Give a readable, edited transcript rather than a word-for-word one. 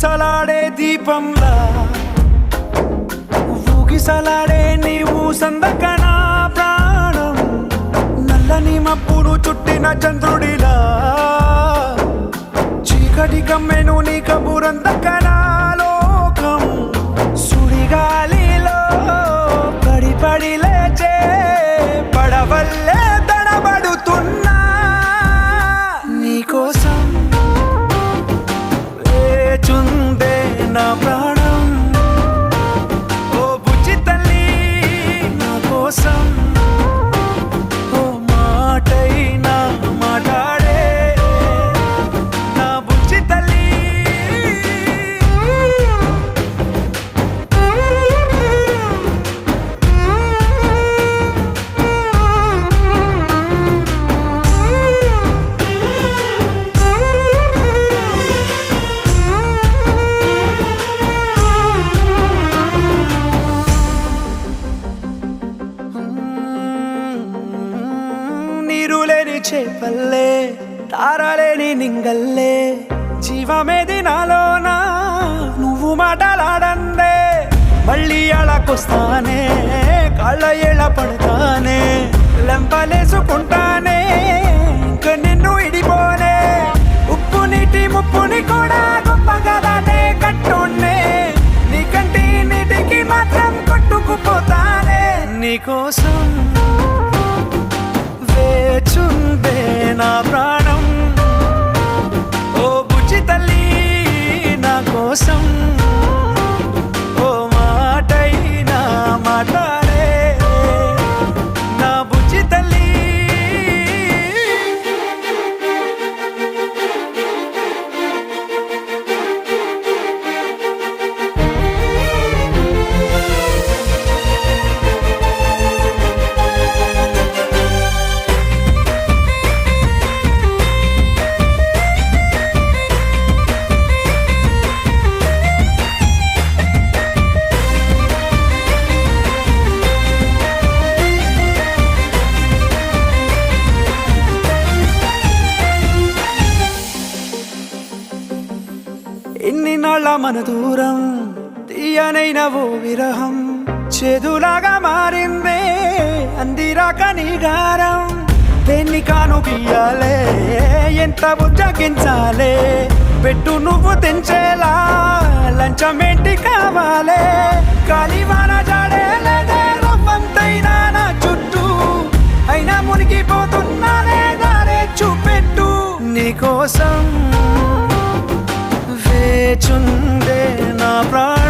ఊగిసలాడే దీపంలా ఊగిసలాడే నీవు సందకనా ప్రాణం నల్లని మబ్బును చుట్టిన చంద్రుడిలా చీకటి కమ్మెను నీ కబురందకనా లోకం సుడిగాలిలో పడి లేచే పడవల్లే తడబడుతున్నా నీకోసం వేచుందే నా ప్రాణం ఓ బుజ్జి తల్లి నా కోసం ఓ మాటైనా మాట్లాడే నా బుజ్జి తల్లి నీరులేని చేపల్లే తారలేని నింగల్లే జీవమేది నాలోనా నువ్వు మాటలాడందే మళ్ళీ అళకొస్తానే కాళ్ళ ఏళ్ళ పడతానే లెంపలేసుకుంటానే ఇంక నిన్ను ఇడిపోనే ఉప్పు నీటి ముప్పుని కూడా గొప్పగా దాటే కట్టునే నీ కంటి నీటికి మాత్రం కొట్టుకుపోతానే నీకోసం వేచుందే నా ప్రాణం ఓ బుజ్జి తల్లి నా కోసం ఓ మాటైనా మాట్లాడే నా బుజ్జి తల్లి ఎన్ని నాళ్ళ మన దూరం తీయనైన ఓ విరహం చేదులాగా మారిందే అందిరాక నీ గారం దేన్ని కాను గీయాలే ఎంత బుజ్జగించాలే పెట్టు నువ్వు తెంచేలా లంచమేంటి కావాలే కాలివాన జాడేలేదే రవ్వంతైనా నా చుట్టూ అయినా మునిగిపోతున్నానే దారే చూపెట్టు నీకోసం వేచుందే నా ప్రాణం